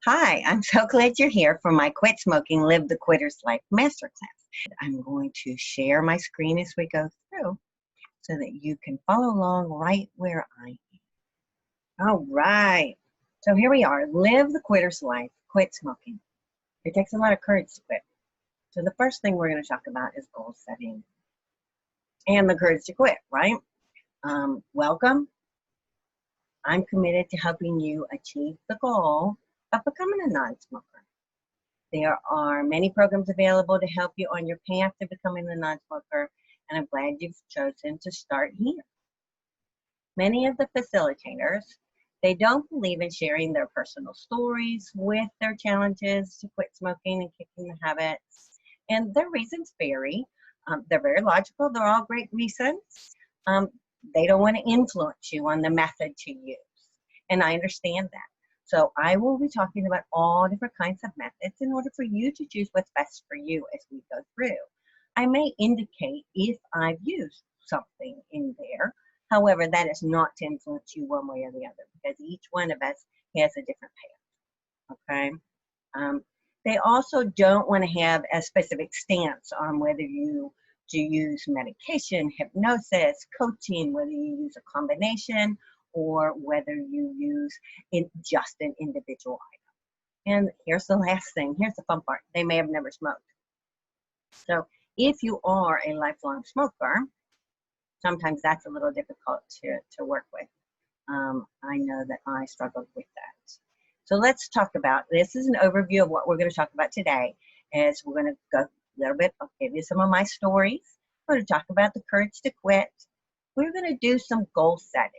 Hi, I'm so glad you're here for my Quit Smoking, Live the Quitter's Life Masterclass. I'm going to share my screen as we go through so that you can follow along right where I am. All right. So here we are. Live the Quitter's Life. Quit smoking. It takes a lot of courage to quit. So the first thing we're going to talk about is goal setting and the courage to quit, right? Welcome. I'm committed to helping you achieve the goal of becoming a non-smoker. There are many programs available to help you on your path to becoming a non-smoker, and I'm glad you've chosen to start here. Many of the facilitators, they don't believe in sharing their personal stories with their challenges to quit smoking and kicking the habits, and their reasons vary. They're very logical. They're all great reasons. They don't want to influence you on the method to use, and I understand that. So I will be talking about all different kinds of methods in order for you to choose what's best for you as we go through. I may indicate if I've used something in there. However, that is not to influence you one way or the other because each one of us has a different path, okay? They also don't want to have a specific stance on whether you do use medication, hypnosis, coaching, whether you use a combination, or whether you use just an individual item. And here's the last thing. Here's the fun part. They may have never smoked. So if you are a lifelong smoker, sometimes that's a little difficult to work with. I know that I struggled with that. So let's talk about, this is an overview of what we're going to talk about today. As we're going to go a little bit, I'll give you some of my stories. We're going to talk about the courage to quit. We're going to do some goal setting.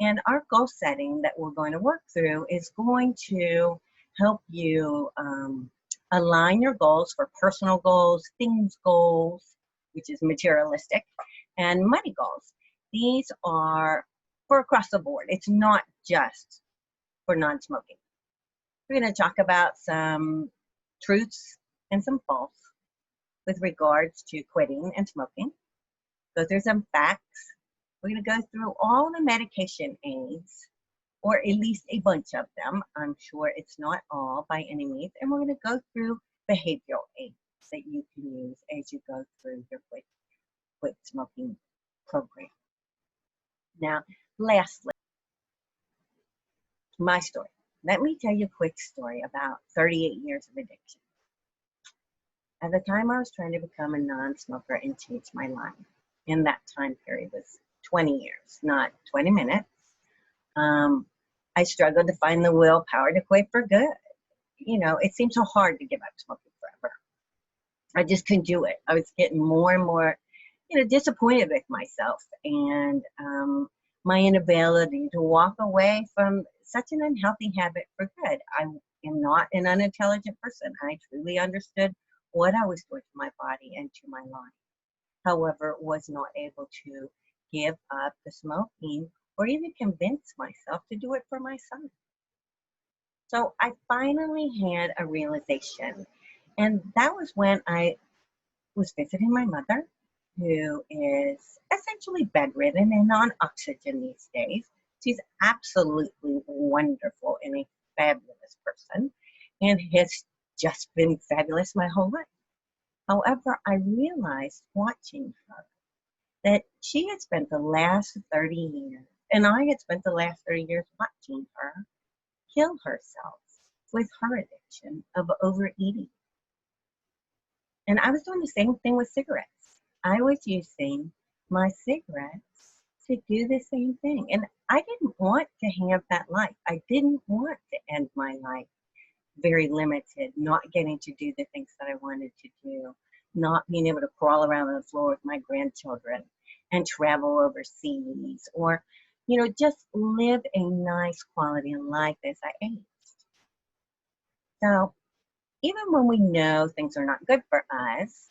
And our goal setting that we're going to work through is going to help you align your goals for personal goals, things goals, which is materialistic, and money goals. These are for across the board. It's not just for non-smoking. We're going to talk about some truths and some false with regards to quitting and smoking. Go through some facts. We're going to go through all the medication aids, or at least a bunch of them. I'm sure it's not all by any means. And we're going to go through behavioral aids that you can use as you go through your quit smoking program. Now, lastly, my story. Let me tell you a quick story about 38 years of addiction. At the time I was trying to become a non-smoker and change my life, in that time period was 20 years, not 20 minutes. I struggled to find the willpower to quit for good. You know, it seemed so hard to give up smoking forever. I just couldn't do it. I was getting more and more, disappointed with myself and my inability to walk away from such an unhealthy habit for good. I am not an unintelligent person. I truly understood what I was doing to my body and to my life. However, was not able to give up the smoking or even convince myself to do it for my son. So I finally had a realization, and that was when I was visiting my mother, who is essentially bedridden and on oxygen these days. She's absolutely wonderful and a fabulous person, and has just been fabulous my whole life. However, I realized watching her that she had spent the last 30 years, and I had spent the last 30 years watching her kill herself with her addiction of overeating. And I was doing the same thing with cigarettes. I was using my cigarettes to do the same thing. And I didn't want to have that life. I didn't want to end my life very limited, not getting to do the things that I wanted to do, not being able to crawl around on the floor with my grandchildren and travel overseas, or, just live a nice quality of life as I aged. So even when we know things are not good for us,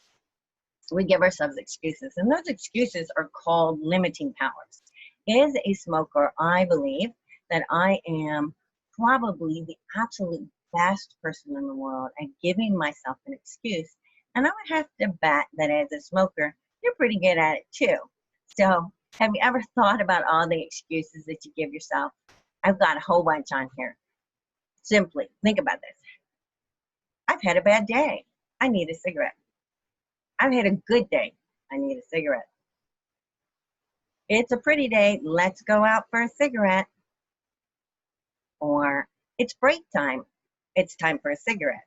we give ourselves excuses, and those excuses are called limiting powers. As a smoker, I believe that I am probably the absolute best person in the world at giving myself an excuse, and I would have to bet that as a smoker, you're pretty good at it too. So have you ever thought about all the excuses that you give yourself? I've got a whole bunch on here. Simply think about this. I've had a bad day. I need a cigarette. I've had a good day. I need a cigarette. It's a pretty day. Let's go out for a cigarette. Or it's break time. It's time for a cigarette.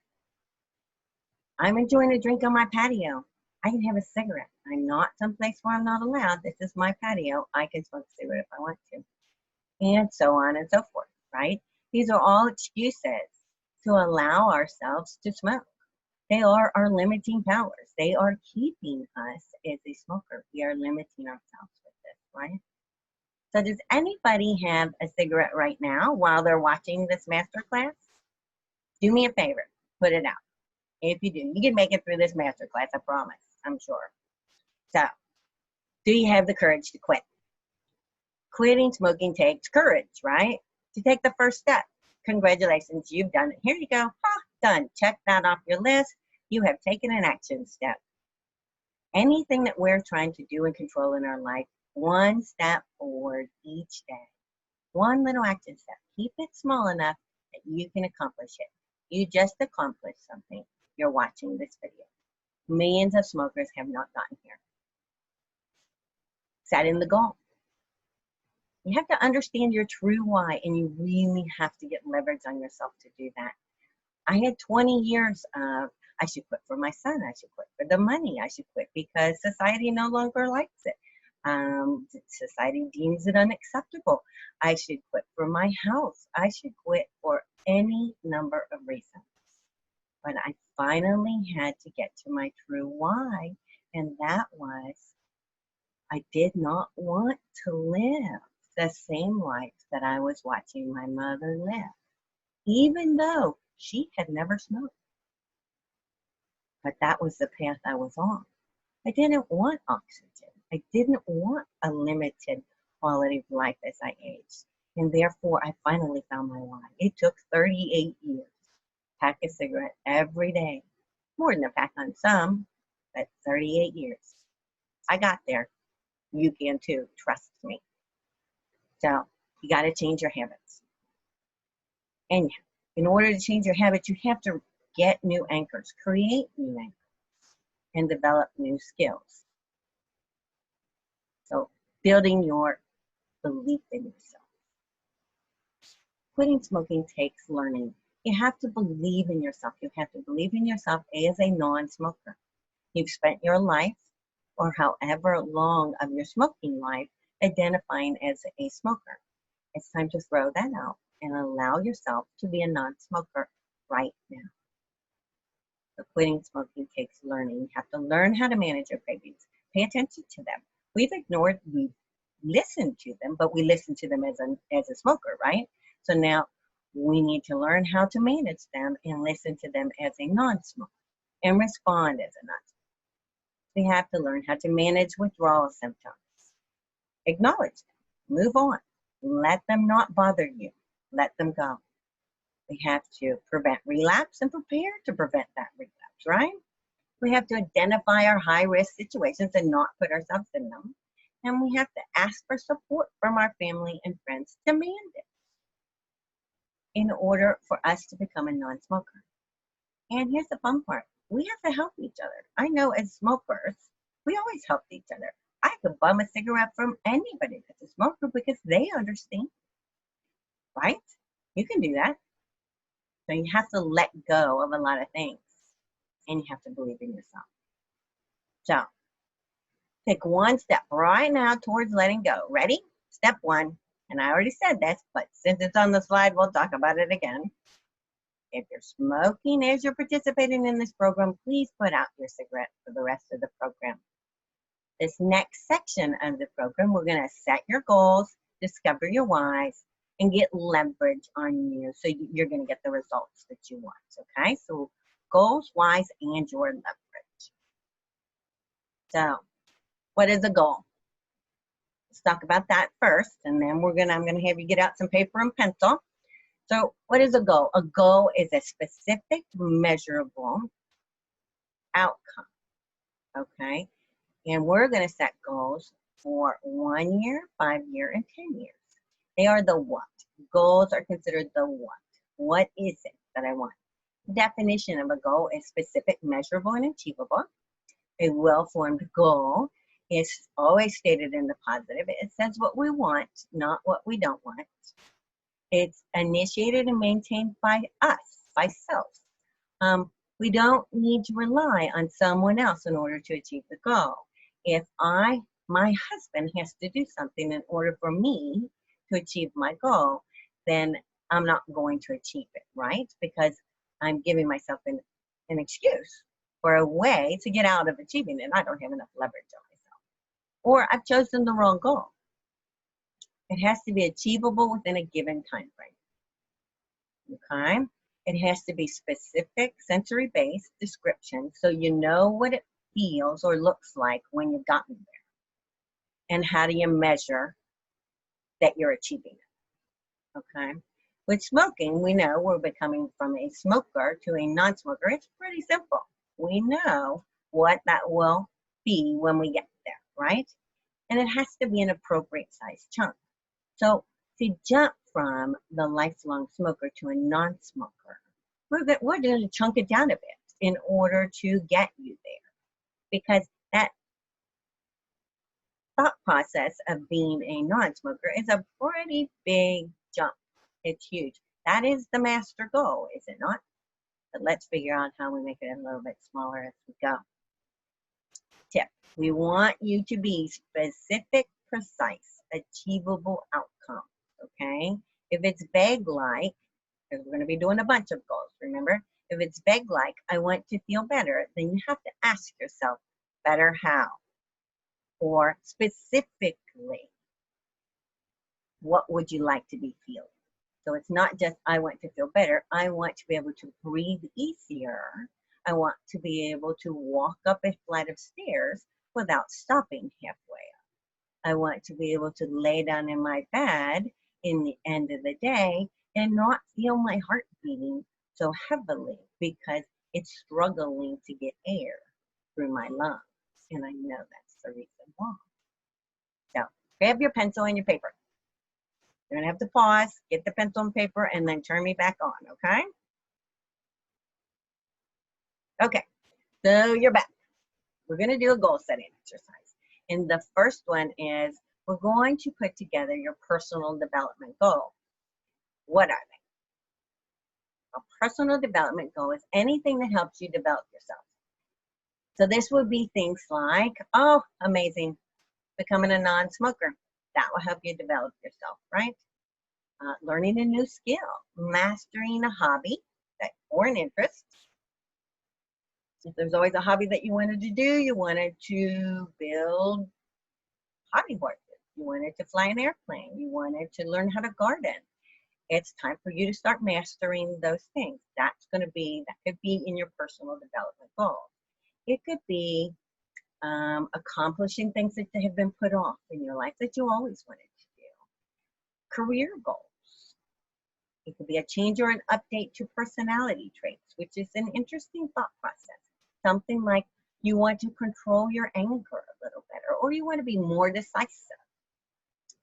I'm enjoying a drink on my patio. I can have a cigarette. I'm not someplace where I'm not allowed. This is my patio. I can smoke a cigarette if I want to. And so on and so forth, right? These are all excuses to allow ourselves to smoke. They are our limiting powers. They are keeping us as a smoker. We are limiting ourselves with this, right? So does anybody have a cigarette right now while they're watching this masterclass? Do me a favor, put it out. If you do, you can make it through this masterclass, I promise, I'm sure. So, do you have the courage to quit? Quitting smoking takes courage, right? To take the first step. Congratulations, you've done it. Here you go, done. Check that off your list. You have taken an action step. Anything that we're trying to do and control in our life, one step forward each day. One little action step. Keep it small enough that you can accomplish it. You just accomplished something. You're watching this video. Millions of smokers have not gotten here. Setting the goal. You have to understand your true why, and you really have to get leverage on yourself to do that. I had 20 years of, I should quit for my son. I should quit for the money. I should quit because society no longer likes it. Society deems it unacceptable. I should quit for my house. I should quit for any number of reasons. But I finally had to get to my true why, and that was I did not want to live the same life that I was watching my mother live, even though she had never smoked. But that was the path I was on. I didn't want oxygen. I didn't want a limited quality of life as I aged. And therefore, I finally found my why. It took 38 years. Pack a cigarette every day. More than a pack on some, but 38 years. I got there. You can too, trust me. So you got to change your habits. And in order to change your habits, you have to get new anchors, create new anchors, and develop new skills. So building your belief in yourself. Quitting smoking takes learning. You have to believe in yourself. You have to believe in yourself as a non-smoker. You've spent your life, or however long of your smoking life, identifying as a smoker. It's time to throw that out and allow yourself to be a non-smoker right now. So quitting smoking takes learning. You have to learn how to manage your cravings. Pay attention to them. We've listened to them, but we listen to them as a smoker, right? So now we need to learn how to manage them and listen to them as a non-smoker and respond as a non-smoker. We have to learn how to manage withdrawal symptoms. Acknowledge them. Move on. Let them not bother you. Let them go. We have to prevent relapse and prepare to prevent that relapse, right? We have to identify our high-risk situations and not put ourselves in them. And we have to ask for support from our family and friends to manage it in order for us to become a non-smoker. And here's the fun part. We have to help each other. I know as smokers, we always help each other. I could bum a cigarette from anybody that's a smoker because they understand, right? You can do that. So you have to let go of a lot of things, and you have to believe in yourself. So take one step right now towards letting go. Ready? Step one, and I already said this, but since it's on the slide, we'll talk about it again. If you're smoking as you're participating in this program, please put out your cigarette for the rest of the program. This next section of the program, we're going to set your goals, discover your whys, and get leverage on you so you're going to get the results that you want, okay? So goals, whys, and your leverage. So what is a goal? Let's talk about that first, and then I'm going to have you get out some paper and pencil. So what is a goal? A goal is a specific, measurable outcome, okay? And we're going to set goals for 1 year, 5 year, and 10 years. They are the what. Goals are considered the what. What is it that I want? Definition of a goal is specific, measurable, and achievable. A well-formed goal is always stated in the positive. It says what we want, not what we don't want. It's initiated and maintained by us, by self. We don't need to rely on someone else in order to achieve the goal. If my husband has to do something in order for me to achieve my goal, then I'm not going to achieve it, right? Because I'm giving myself an excuse or a way to get out of achieving it. I don't have enough leverage on myself. Or I've chosen the wrong goal. It has to be achievable within a given time frame. Okay? It has to be specific, sensory-based description so you know what it feels or looks like when you've gotten there. And how do you measure that you're achieving it? Okay? With smoking, we know we're becoming from a smoker to a non-smoker. It's pretty simple. We know what that will be when we get there, right? And it has to be an appropriate size chunk. So to jump from the lifelong smoker to a non-smoker, we're going to chunk it down a bit in order to get you there. Because that thought process of being a non-smoker is a pretty big jump. It's huge. That is the master goal, is it not? But let's figure out how we make it a little bit smaller as we go. Tip: we want you to be specific, precise, achievable outcome, okay? If it's vague like, because we're going to be doing a bunch of goals, remember? If it's vague like, I want to feel better, then you have to ask yourself, better how? Or specifically, what would you like to be feeling? So it's not just, I want to feel better. I want to be able to breathe easier. I want to be able to walk up a flight of stairs without stopping halfway up. I want to be able to lay down in my bed in the end of the day and not feel my heart beating so heavily because it's struggling to get air through my lungs. And I know that's the reason why. So grab your pencil and your paper. You're going to have to pause, get the pencil and paper, and then turn me back on, okay? Okay, so you're back. We're going to do a goal setting exercise. And the first one is we're going to put together your personal development goal. What are they? A personal development goal is anything that helps you develop yourself. So this would be things like, oh, amazing, becoming a non-smoker. That will help you develop yourself, right? Learning a new skill, mastering a hobby or an interest. If there's always a hobby that you wanted to do, you wanted to build hobby horses, you wanted to fly an airplane, you wanted to learn how to garden. It's time for you to start mastering those things. That could be in your personal development goals. It could be accomplishing things that have been put off in your life that you always wanted to do. Career goals. It could be a change or an update to personality traits, which is an interesting thought process. Something like you want to control your anger a little better, or you want to be more decisive.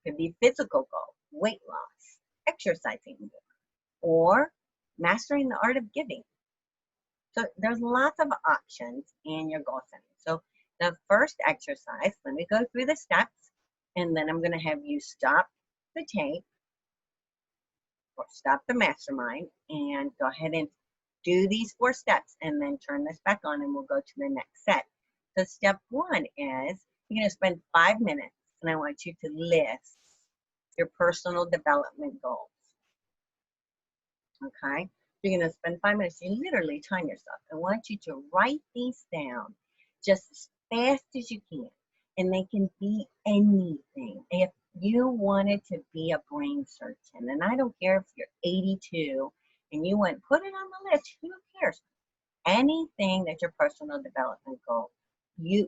It could be physical goals, weight loss, exercising more, or mastering the art of giving. So there's lots of options in your goal setting. So the first exercise, let me go through the steps, and then I'm going to have you stop the tape or stop the mastermind and go ahead and do these 4 steps and then turn this back on and we'll go to the next set. So step 1 is you're going to spend 5 minutes and I want you to list your personal development goals. Okay? You're going to spend 5 minutes. You literally time yourself. I want you to write these down just as fast as you can. And they can be anything. If you wanted to be a brain surgeon, and I don't care if you're 82 and you want, put it on the list, who cares? Anything that's your personal development goal,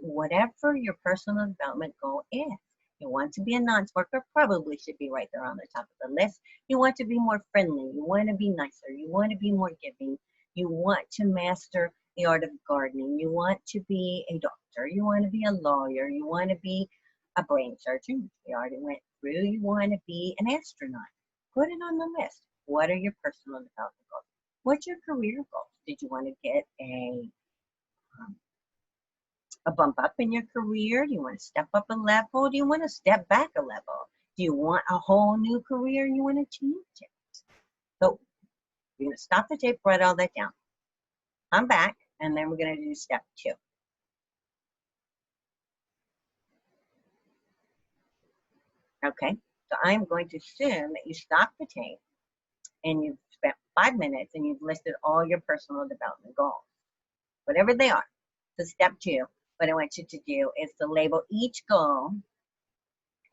whatever your personal development goal is. You want to be a non-smoker, probably should be right there on the top of the list. You want to be more friendly. You want to be nicer. You want to be more giving. You want to master the art of gardening. You want to be a doctor. You want to be a lawyer. You want to be a brain surgeon, which we already went through. You want to be an astronaut. Put it on the list. What are your personal development goals? What's your career goals? Did you want to get a bump up in your career? Do you want to step up a level? Do you want to step back a level? Do you want a whole new career and you want to change it? So you're going to stop the tape, write all that down. Come back, and then we're going to do step 2. Okay, so I'm going to assume that you stop the tape and you've spent 5 minutes and you've listed all your personal development goals, whatever they are. So step 2, what I want you to do is to label each goal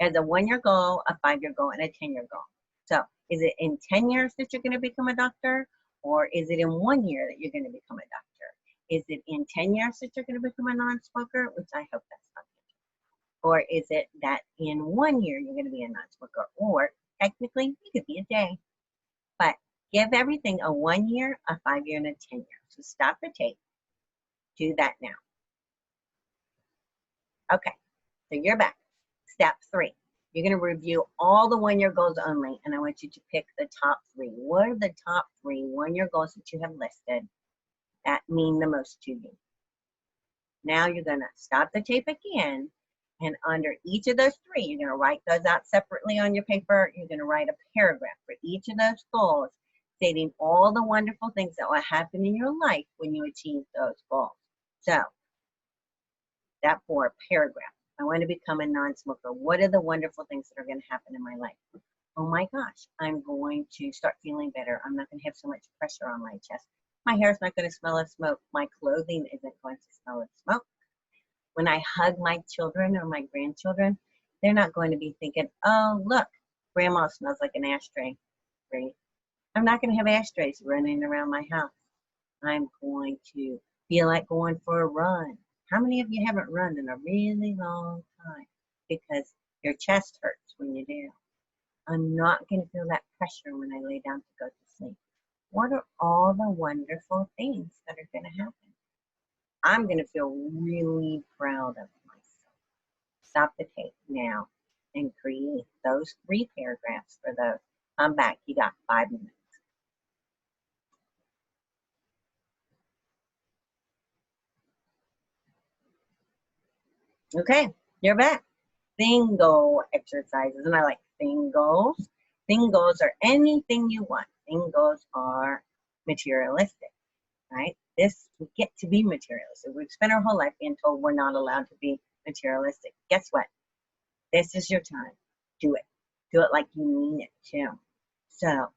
as a 1-year goal, a 5-year goal, and a 10-year goal. So is it in 10 years that you're going to become a doctor? Or is it in 1 year that you're going to become a doctor? Is it in 10 years that you're going to become a non-smoker? Which I hope that's not. Or is it that in 1 year you're going to be a non-smoker? Or technically, it could be a day. But give everything a 1 year, a 5 year, and a 10 year. So stop the tape. Do that now. Okay, so you're back. Step 3. You're going to review all the 1-year goals only, and I want you to pick the top 3. What are the top 3 1-year goals that you have listed that mean the most to you? Now you're going to stop the tape again, and under each of those 3, you're going to write those out separately on your paper. You're going to write a paragraph for each of those goals, stating all the wonderful things that will happen in your life when you achieve those goals. So, step 4, paragraph. I want to become a non-smoker. What are the wonderful things that are going to happen in my life? Oh my gosh, I'm going to start feeling better. I'm not going to have so much pressure on my chest. My hair's not going to smell of smoke. My clothing isn't going to smell of smoke. When I hug my children or my grandchildren, they're not going to be thinking, oh, look, grandma smells like an ashtray. Right? I'm not going to have ashtrays running around my house. I'm going to feel like going for a run. How many of you haven't run in a really long time because your chest hurts when you do? I'm not going to feel that pressure when I lay down to go to sleep. What are all the wonderful things that are going to happen? I'm going to feel really proud of myself. Stop the tape now and create those 3 paragraphs for those. I'm back. You got 5 minutes. Okay, you're back. Bingo exercises, and I like bingos. Bingos are anything you want. Bingos are materialistic, right? We get to be materialistic. We've spent our whole life being told we're not allowed to be materialistic. Guess what? This is your time. Do it. Do it like you mean it too. So,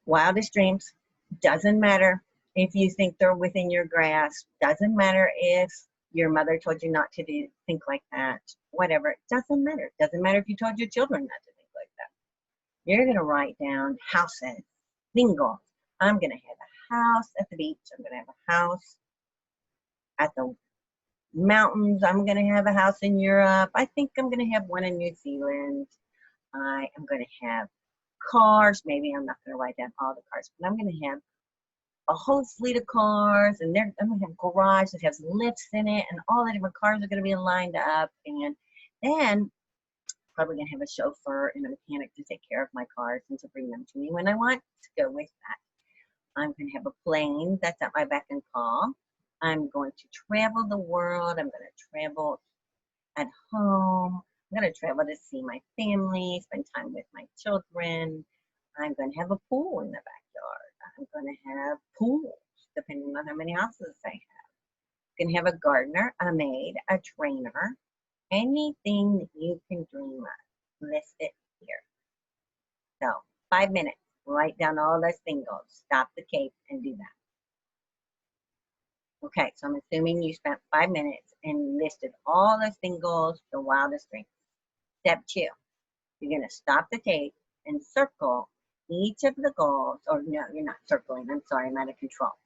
wildest dreams, doesn't matter if you think they're within your grasp, doesn't matter if your mother told you not to think like that, whatever, it doesn't matter. It doesn't matter if you told your children not to think like that. You're going to write down houses, bingo. I'm going to have a house at the beach. I'm going to have a house at the mountains. I'm going to have a house in Europe. I think I'm going to have one in New Zealand. I am going to have cars. Maybe I'm not going to write down all the cars, but I'm going to have a whole fleet of cars, and I'm going to have a garage that has lifts in it, and all the different cars are going to be lined up, and then probably going to have a chauffeur and a mechanic to take care of my cars and to bring them to me when I want to go with that. I'm going to have a plane that's at my beck and call. I'm going to travel the world. I'm going to travel at home. I'm going to travel to see my family, spend time with my children. I'm going to have a pool in the backyard. I'm going to have pools, depending on how many houses I have. I'm going to have a gardener, a maid, a trainer, anything that you can dream of. List it here. So, 5 minutes. Write down all those things. Stop the tape and do that. Okay, so I'm assuming you spent 5 minutes and listed all those singles, your wildest dreams. Step 2, you're going to stop the tape and circle each of the goals, or no, you're not circling, I'm sorry, I'm out of control.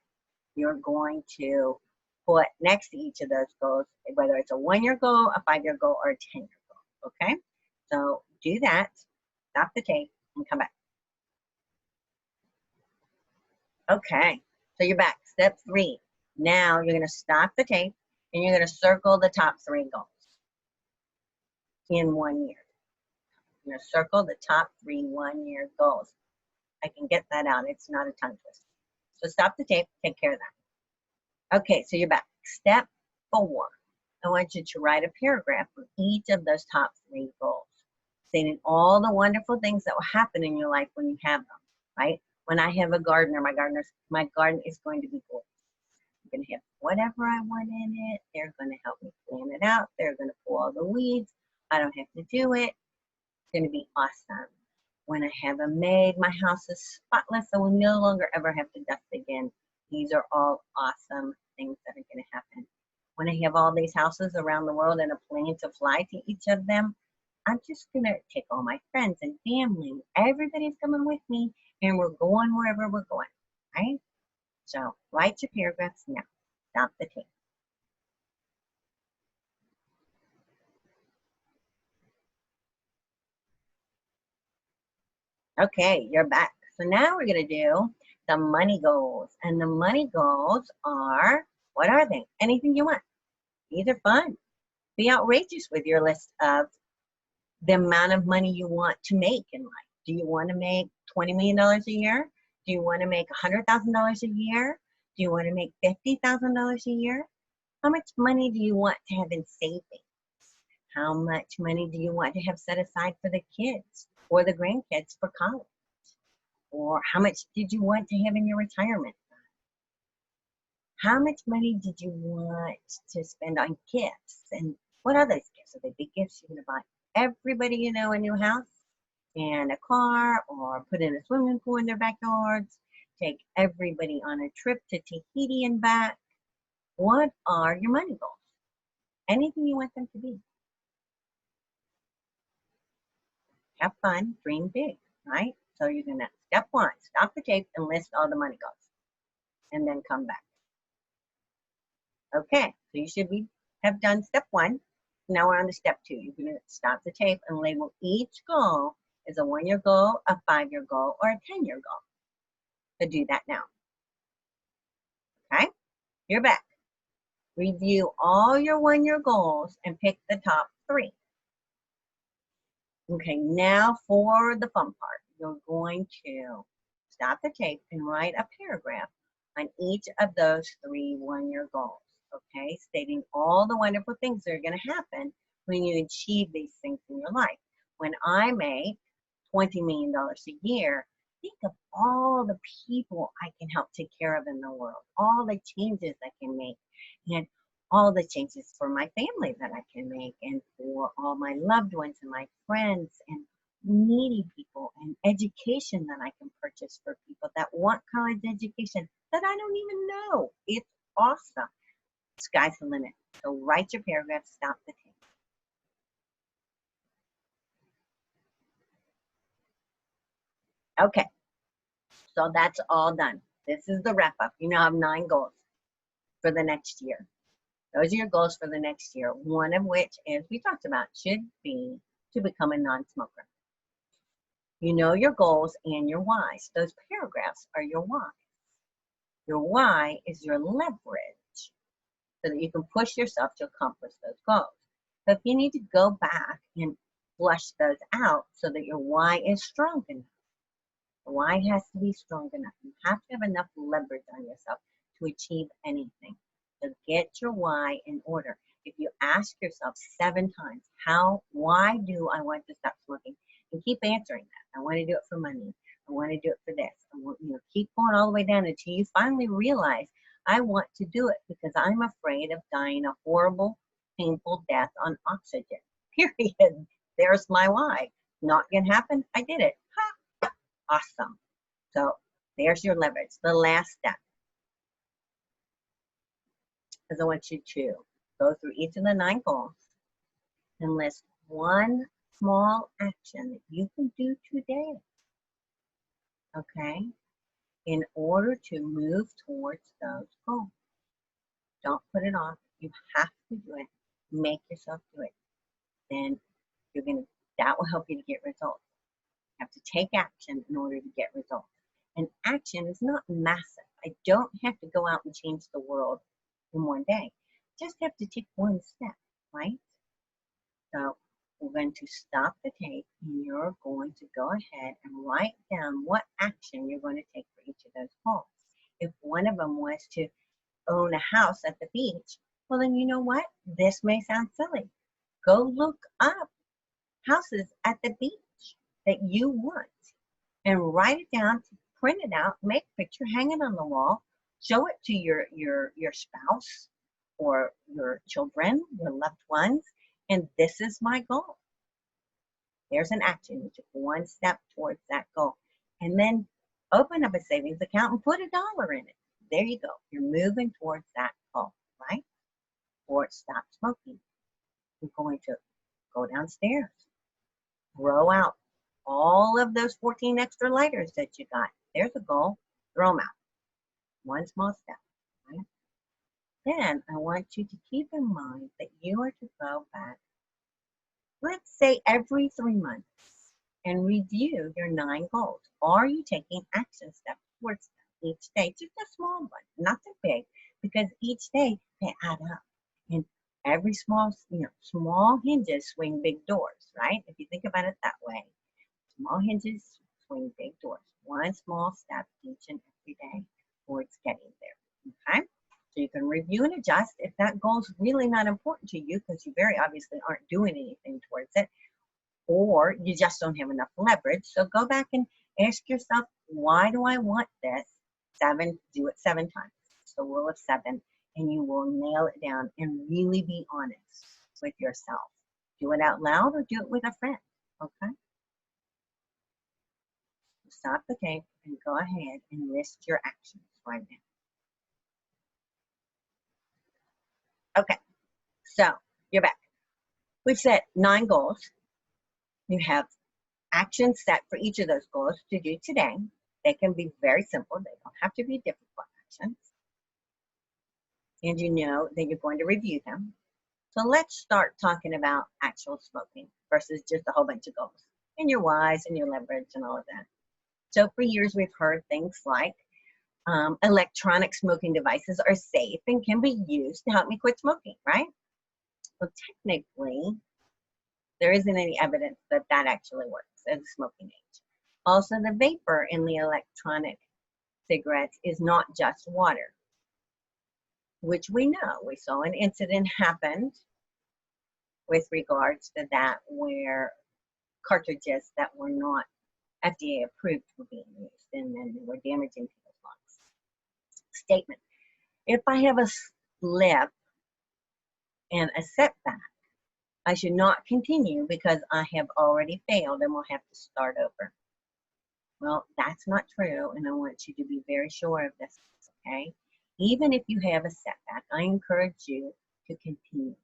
You're going to put next to each of those goals, whether it's a 1-year goal, a 5-year goal, or a 10-year goal, okay? So do that, stop the tape, and come back. Okay, so you're back. Step 3. Now you're going to stop the tape and you're going to circle the top 3 goals in 1 year. You're going to circle the top 3 1-year goals. I can get that out. It's not a tongue twister. So stop the tape, take care of that. Okay, so you're back. Step 4. I want you to write a paragraph for each of those top 3 goals, stating all the wonderful things that will happen in your life when you have them, right? When I have a gardener, my garden is going to be gorgeous. I'm going to have whatever I want in it. They're going to help me plan it out. They're going to pull all the weeds. I don't have to do it. It's going to be awesome. When I have a maid, my house is spotless, so we'll no longer ever have to dust again. These are all awesome things that are going to happen. When I have all these houses around the world and a plane to fly to each of them, I'm just going to take all my friends and family. Everybody's coming with me, and we're going wherever we're going, right? So write your paragraphs now. Stop the tape. Okay, you're back. So now we're going to do the money goals. And the money goals are, what are they? Anything you want. These are fun. Be outrageous with your list of the amount of money you want to make in life. Do you want to make $20 million a year? Do you want to make $100,000 a year? Do you want to make $50,000 a year? How much money do you want to have in savings? How much money do you want to have set aside for the kids or the grandkids for college? Or how much did you want to have in your retirement? How much money did you want to spend on gifts? And what are those gifts? Are they big gifts you're going to buy everybody you know a new house and a car, or put in a swimming pool in their backyards, take everybody on a trip to Tahiti and back? What are your money goals? Anything you want them to be. Have fun, dream big, right? So you're going to, step 1, stop the tape and list all the money goals, and then come back. Okay, so you should have done step 1. Now we're on to step 2. You're going to stop the tape and label each goal as a 1-year goal, a 5-year goal, or a 10-year goal. So do that now. Okay, you're back. Review all your 1-year goals and pick the top 3. Okay, now for the fun part. You're going to stop the tape and write a paragraph on each of those 3 1-year goals, okay? Stating all the wonderful things that are going to happen when you achieve these things in your life. When I make $20 million a year, think of all the people I can help take care of in the world, all the changes I can make, and all the changes for my family that I can make, and for all my loved ones and my friends and needy people, and education that I can purchase for people that want college education that I don't even know. It's awesome. Sky's the limit. So write your paragraph, stop the tape. Okay, so that's all done. This is the wrap up. You now have 9 goals for the next year. Those are your goals for the next year, one of which, as we talked about, should be to become a non-smoker. You know your goals and your whys. Those paragraphs are your whys. Your why is your leverage so that you can push yourself to accomplish those goals. So if you need to go back and flush those out so that your why is strong enough, the why has to be strong enough. You have to have enough leverage on yourself to achieve anything. So get your why in order. If you ask yourself 7 times, why do I want to stop smoking? And keep answering that. I want to do it for money. I want to do it for this. I want, keep going all the way down until you finally realize I want to do it because I'm afraid of dying a horrible, painful death on oxygen. Period. There's my why. Not gonna happen. I did it. Ha! Awesome. So there's your leverage. The last step is I want you to go through each of the 9 goals and list one small action that you can do today, okay, in order to move towards those goals. Don't put it off. You have to do it. Make yourself do it. Then that will help you to get results. You have to take action in order to get results. And action is not massive. I don't have to go out and change the world in one day. Just have to take one step, right? So We're going to stop the tape, and you're going to go ahead and write down what action you're going to take for each of those goals. If one of them was to own a house at the beach, well, then you know what? This may sound silly. Go look up houses at the beach that you want and write it down, print it out, make a picture, hang it on the wall, show it to your spouse or your children, your loved ones, and this is my goal. There's an action. You took one step towards that goal. And then open up a savings account and put $1 in it. There you go. You're moving towards that goal, right? Or stop smoking. You're going to go downstairs, throw out all of those 14 extra lighters that you got. There's a goal. Throw them out. One small step, right? Then I want you to keep in mind that you are to go back, let's say every 3 months, and review your 9 goals. Are you taking action steps towards them each day? Just a small one, not too big, because each day they add up. And every small hinges swing big doors, right? If you think about it that way, small hinges swing big doors. One small step each and every day towards getting there, okay? So you can review and adjust if that goal is really not important to you because you very obviously aren't doing anything towards it, or you just don't have enough leverage. So go back and ask yourself, why do I want this? 7, do it 7 times. It's the rule of 7, and you will nail it down and really be honest with yourself. Do it out loud or do it with a friend, okay? Stop the tape and go ahead and list your actions right now. Okay, so you're back. We've set 9 goals. You have actions set for each of those goals to do today. They can be very simple. They don't have to be difficult actions. And you know that you're going to review them. So let's start talking about actual smoking versus just a whole bunch of goals and your whys and your leverage and all of that. So for years, we've heard things like electronic smoking devices are safe and can be used to help me quit smoking, right? Well, technically, there isn't any evidence that that actually works as a smoking aid. Also, the vapor in the electronic cigarettes is not just water, which we know. We saw an incident happened with regards to that where cartridges that were not FDA approved were being used and then they were damaging people's lungs. Statement. If I have a slip and a setback, I should not continue because I have already failed and will have to start over. Well, that's not true, and I want you to be very sure of this, okay? Even if you have a setback, I encourage you to continue.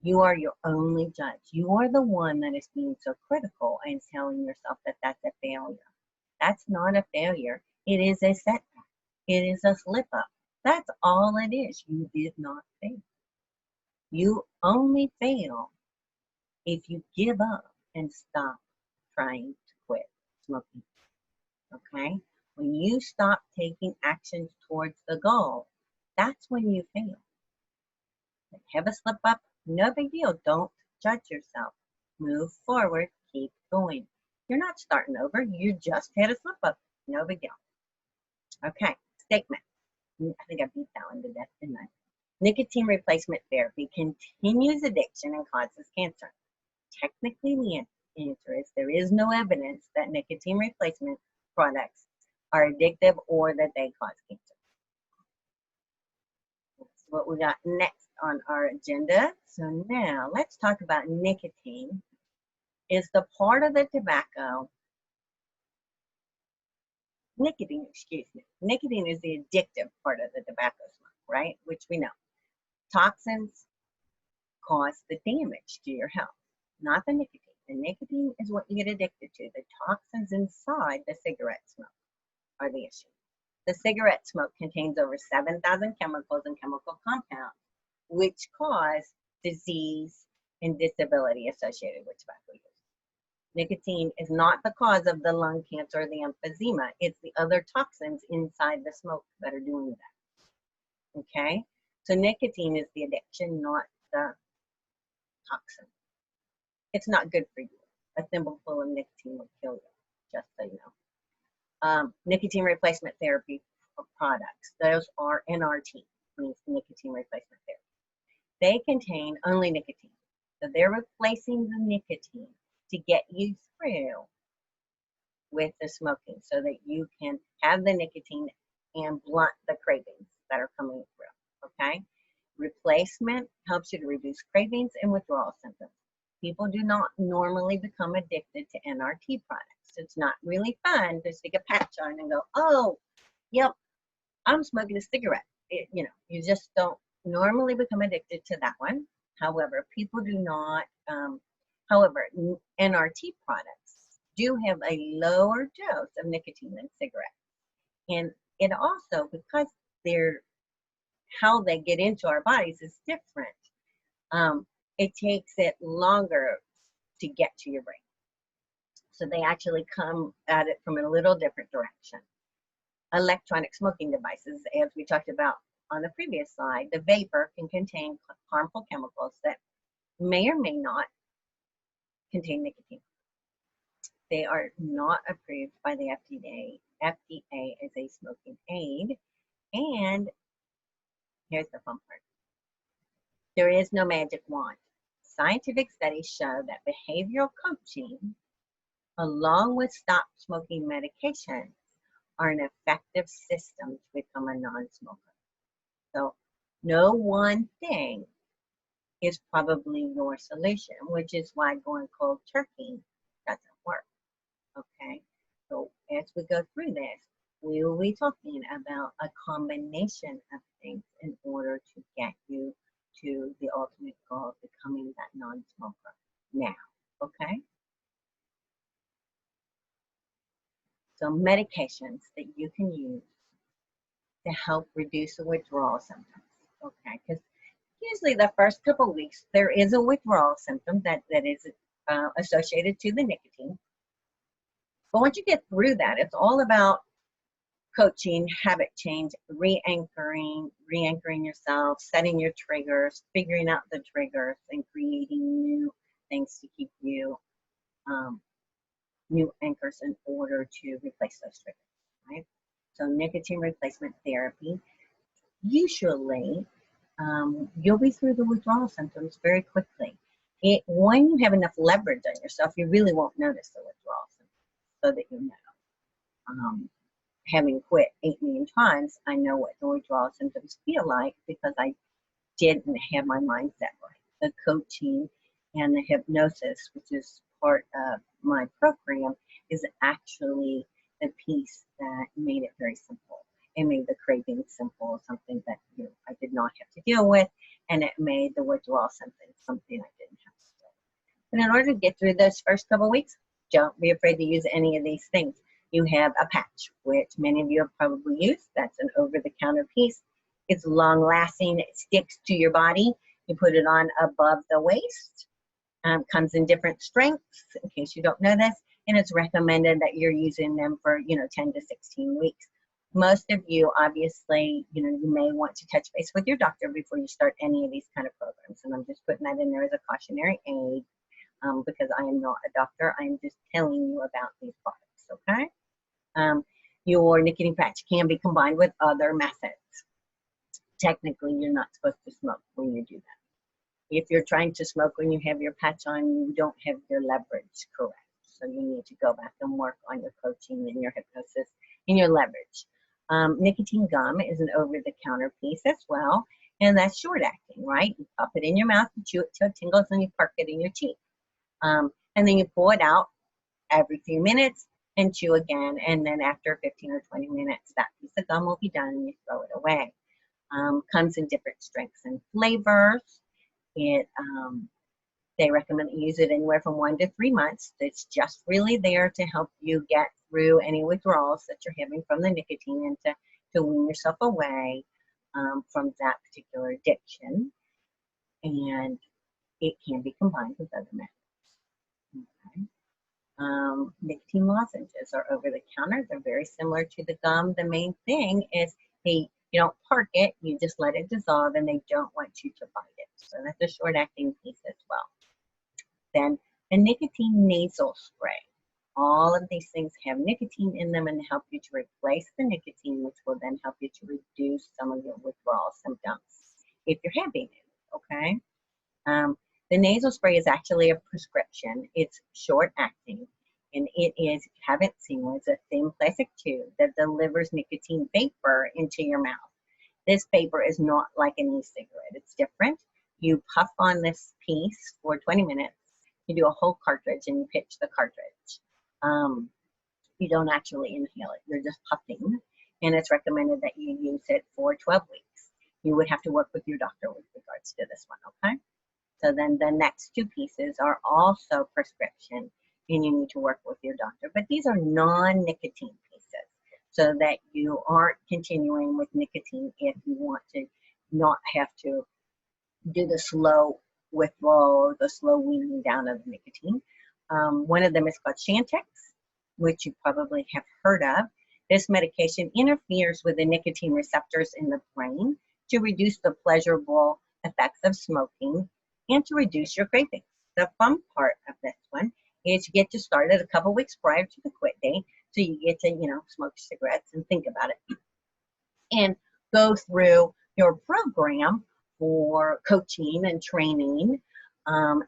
You are your only judge. You are the one that is being so critical and telling yourself that that's a failure. That's not a failure. It is a setback. It is a slip up. That's all it is. You did not fail. You only fail if you give up and stop trying to quit smoking, okay? When you stop taking actions towards the goal, that's when you fail. Have a slip up, no big deal. Don't judge yourself. Move forward, keep going. You're not starting over. You just had a slip up, no big deal. Okay, statement. I think I beat that one to death, didn't I? Nicotine replacement therapy continues addiction and causes cancer. Technically, the answer is there is no evidence that nicotine replacement products are addictive or that they cause cancer. That's what we got next on our agenda. So now let's talk about nicotine. Is the part of the tobacco, nicotine is the addictive part of the tobacco smoke, right? Which we know. Toxins cause the damage to your health, not the nicotine. The nicotine is what you get addicted to. The toxins inside the cigarette smoke are the issue. The cigarette smoke contains over 7,000 chemicals and chemical compounds, which cause disease and disability associated with tobacco use. Nicotine is not the cause of the lung cancer or the emphysema. It's the other toxins inside the smoke that are doing that. Okay? So nicotine is the addiction, not the toxin. It's not good for you. A thimbleful of nicotine will kill you, just so you know. Nicotine replacement therapy products, those are NRT, means nicotine replacement therapy. They contain only nicotine. So they're replacing the nicotine to get you through with the smoking so that you can have the nicotine and blunt the cravings that are coming through, okay? Replacement helps you to reduce cravings and withdrawal symptoms. People do not normally become addicted to NRT products. It's not really fun to stick a patch on and go, oh, yep, I'm smoking a cigarette. You just don't normally become addicted to that one. However, people do not, however, NRT products do have a lower dose of nicotine than cigarettes. And it also, because how they get into our bodies is different, it takes it longer to get to your brain. So they actually come at it from a little different direction. Electronic smoking devices, as we talked about on the previous slide, the vapor can contain harmful chemicals that may or may not contain nicotine. They are not approved by the FDA as a smoking aid. And here's the fun part. There is no magic wand. Scientific studies show that behavioral coaching, along with stop smoking medications, are an effective system to become a non-smoker. So no one thing is probably your solution, which is why going cold turkey doesn't work, okay? So as we go through this, we will be talking about a combination of things in order to get you to the ultimate goal of becoming that non-smoker now, okay? So medications that you can use to help reduce the withdrawal symptoms, okay? Because usually the first couple of weeks, there is a withdrawal symptom that is associated to the nicotine. But once you get through that, it's all about coaching, habit change, re-anchoring yourself, setting your triggers, figuring out the triggers, and creating new things to keep you, new anchors in order to replace those triggers, right? So nicotine replacement therapy, usually you'll be through the withdrawal symptoms very quickly. When you have enough leverage on yourself, you really won't notice the withdrawal symptoms, so that you know. Having quit 8 million times, I know what the withdrawal symptoms feel like because I didn't have my mindset right. The coaching and the hypnosis, which is part of my program, is actually the piece that made it very simple. It made the craving simple, something that I did not have to deal with, and it made the withdrawal something I didn't have to deal with. But in order to get through those first couple of weeks, don't be afraid to use any of these things. You have a patch, which many of you have probably used. That's an over-the-counter piece. It's long-lasting. It sticks to your body. You put it on above the waist. Comes in different strengths, in case you don't know this, and it's recommended that you're using them for 10 to 16 weeks. Most of you, obviously, you may want to touch base with your doctor before you start any of these kind of programs, and I'm just putting that in there as a cautionary aid because I am not a doctor. I'm just telling you about these products, okay? Your nicotine patch can be combined with other methods. Technically, you're not supposed to smoke when you do that. If you're trying to smoke when you have your patch on, you don't have your leverage correct. So you need to go back and work on your coaching and your hypnosis and your leverage. Nicotine gum is an over-the-counter piece as well, and that's short-acting, right? You pop it in your mouth, you chew it till it tingles, and you park it in your cheek. And then you pull it out every few minutes and chew again, and then after 15 or 20 minutes, that piece of gum will be done and you throw it away. Comes in different strengths and flavors. They recommend that you use it anywhere from 1 to 3 months. It's just really there to help you get through any withdrawals that you're having from the nicotine and to wean yourself away from that particular addiction. And it can be combined with other methods. Okay. Nicotine lozenges are over the counter. They're very similar to the gum. The main thing is you don't park it, you just let it dissolve, and they don't want you to bite it. So that's a short-acting piece as well. Then a nicotine nasal spray. All of these things have nicotine in them and help you to replace the nicotine, which will then help you to reduce some of your withdrawal symptoms if you're having it, okay? The nasal spray is actually a prescription. It's short acting, and it is, if you haven't seen, it's a thin plastic tube that delivers nicotine vapor into your mouth. This vapor is not like an e-cigarette. It's different. You puff on this piece for 20 minutes. You do a whole cartridge and you pitch the cartridge. You don't actually inhale it. You're just puffing, and it's recommended that you use it for 12 weeks. You would have to work with your doctor with regards to this one, okay? So then the next two pieces are also prescription, and you need to work with your doctor. But these are non-nicotine pieces, so that you aren't continuing with nicotine if you want to not have to do the slow withdrawal, the slow weaning down of nicotine. One of them is called Chantix, which you probably have heard of. This medication interferes with the nicotine receptors in the brain to reduce the pleasurable effects of smoking and to reduce your cravings. The fun part of this one is you get to start it a couple weeks prior to the quit date, so you get to, smoke cigarettes and think about it and go through your program for coaching and training,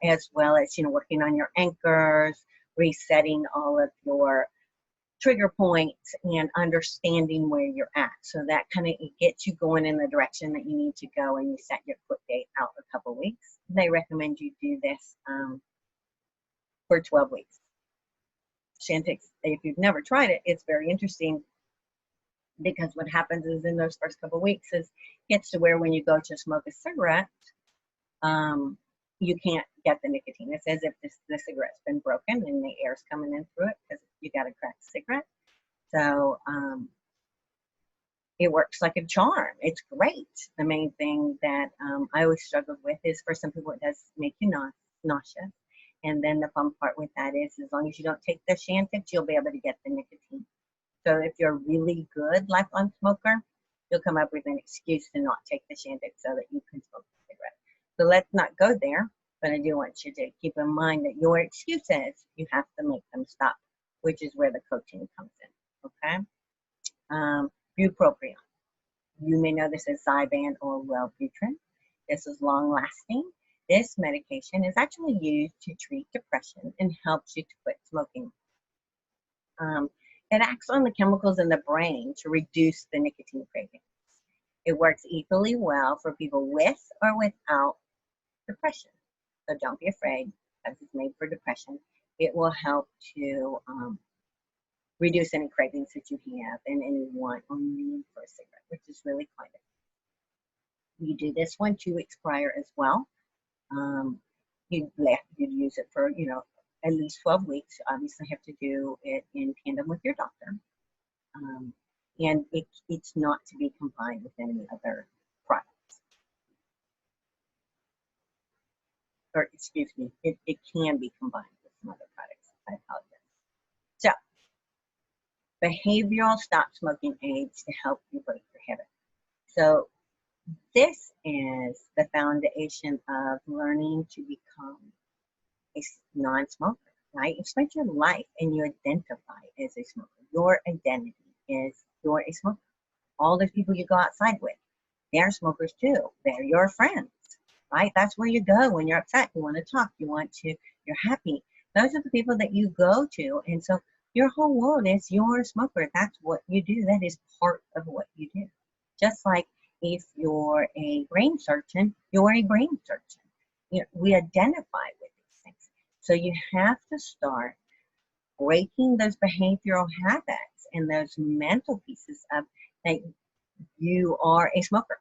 as well as, working on your anchors, resetting all of your trigger points and understanding where you're at. So that kind of gets you going in the direction that you need to go, and you set your quit date out a couple weeks. They recommend you do this for 12 weeks. Chantix, if you've never tried it, it's very interesting, because what happens is in those first couple weeks is gets to where when you go to smoke a cigarette, you can't get the nicotine. It's as if the cigarette's been broken and the air's coming in through it, because you got a cracked cigarette. So it works like a charm. It's great. The main thing that I always struggled with is, for some people, it does make you nauseous. And then the fun part with that is, as long as you don't take the Chantix, you'll be able to get the nicotine. So if you're a really good lifelong smoker, you'll come up with an excuse to not take the Chantix so that you can smoke a cigarette. So let's not go there, but I do want you to keep in mind that your excuses, you have to make them stop, which is where the coaching comes in, okay? Bupropion. You may know this as Zyban or Wellbutrin. This is long-lasting. This medication is actually used to treat depression and helps you to quit smoking. It acts on the chemicals in the brain to reduce the nicotine cravings. It works equally well for people with or without depression. So don't be afraid, because it's made for depression. It will help to reduce any cravings that you have and any want or need for a cigarette, which is really quite it. You do this one 2 weeks prior as well. You'd use it for, at least 12 weeks. You obviously have to do it in tandem with your doctor. And it's not to be combined with any other products. Or excuse me, it can be combined with some other products. I apologize. So, behavioral stop smoking aids to help you break your habit. So this is the foundation of learning to become a non-smoker, right? You spend your life and you identify as a smoker. Your identity is you're a smoker. All the people you go outside with, they're smokers too. They're your friends, right? That's where you go when you're upset. You want to talk. You're happy. Those are the people that you go to. And so your whole world is you're a smoker. That's what you do. That is part of what you do. Just like if you're a brain surgeon, you're a brain surgeon. We identify with these things. So you have to start breaking those behavioral habits and those mental pieces of that you are a smoker.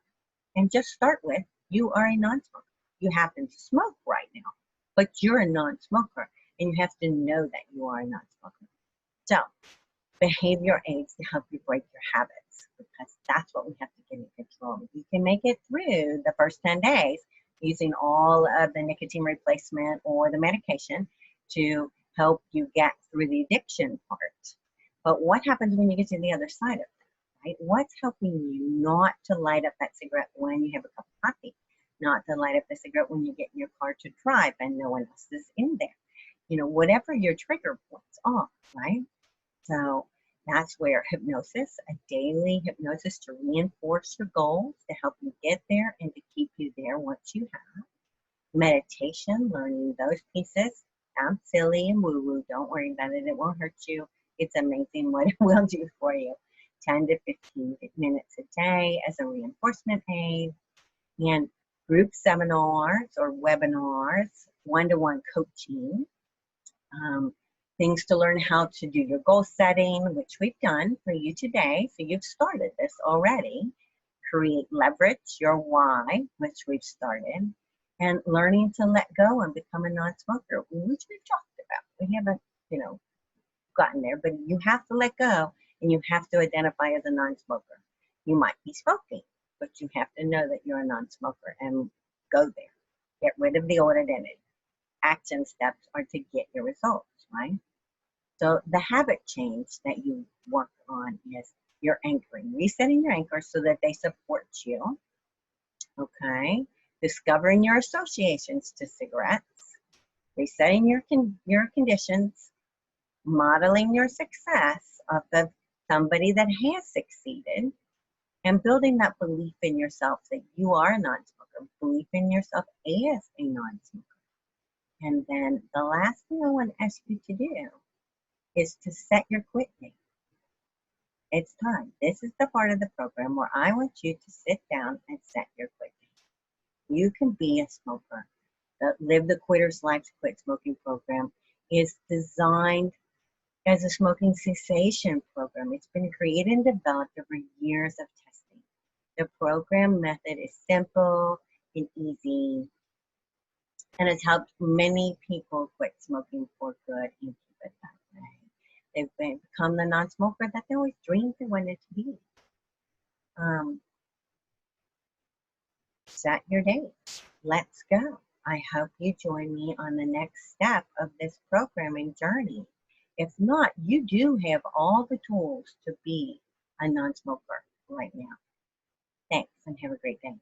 And just start with, you are a non-smoker. You happen to smoke right now, but you're a non-smoker, and you have to know that you are a non-smoker. So, behavior aids to help you break your habits, because that's what we have to get in control. You can make it through the first 10 days using all of the nicotine replacement or the medication to help you get through the addiction part. But what happens when you get to the other side of that, right? What's helping you not to light up that cigarette when you have a cup of coffee? Not to light up the cigarette when you get in your car to drive and no one else is in there. whatever your trigger points are, right? So that's where hypnosis, a daily hypnosis to reinforce your goals, to help you get there and to keep you there once you have. Meditation, learning those pieces. Sounds silly and woo-woo. Don't worry about it. It won't hurt you. It's amazing what it will do for you. 10 to 15 minutes a day as a reinforcement aid. And group seminars or webinars, one-to-one coaching. Things to learn how to do your goal setting, which we've done for you today. So you've started this already. Create leverage, your why, which we've started. And learning to let go and become a non-smoker, which we've talked about. We haven't, gotten there, but you have to let go and you have to identify as a non-smoker. You might be smoking, but you have to know that you're a non-smoker and go there. Get rid of the old identity. Action steps are to get your results, right? So the habit change that you work on is your anchoring, resetting your anchors so that they support you, okay? Discovering your associations to cigarettes, resetting your conditions, modeling your success off of somebody that has succeeded, and building that belief in yourself that you are a non-smoker, belief in yourself as a non-smoker. And then the last thing I want to ask you to do is to set your quit date. It's time. This is the part of the program where I want you to sit down and set your quit date. You can be a smoker. The Live the Quitter's Life Quit Smoking program is designed as a smoking cessation program. It's been created and developed over years of testing. The program method is simple and easy, and it's helped many people quit smoking for good and keep it that way. They've become the non-smoker that they always dreamed they wanted to be. Set your date. Let's go. I hope you join me on the next step of this programming journey. If not, you do have all the tools to be a non-smoker right now. Thanks and have a great day.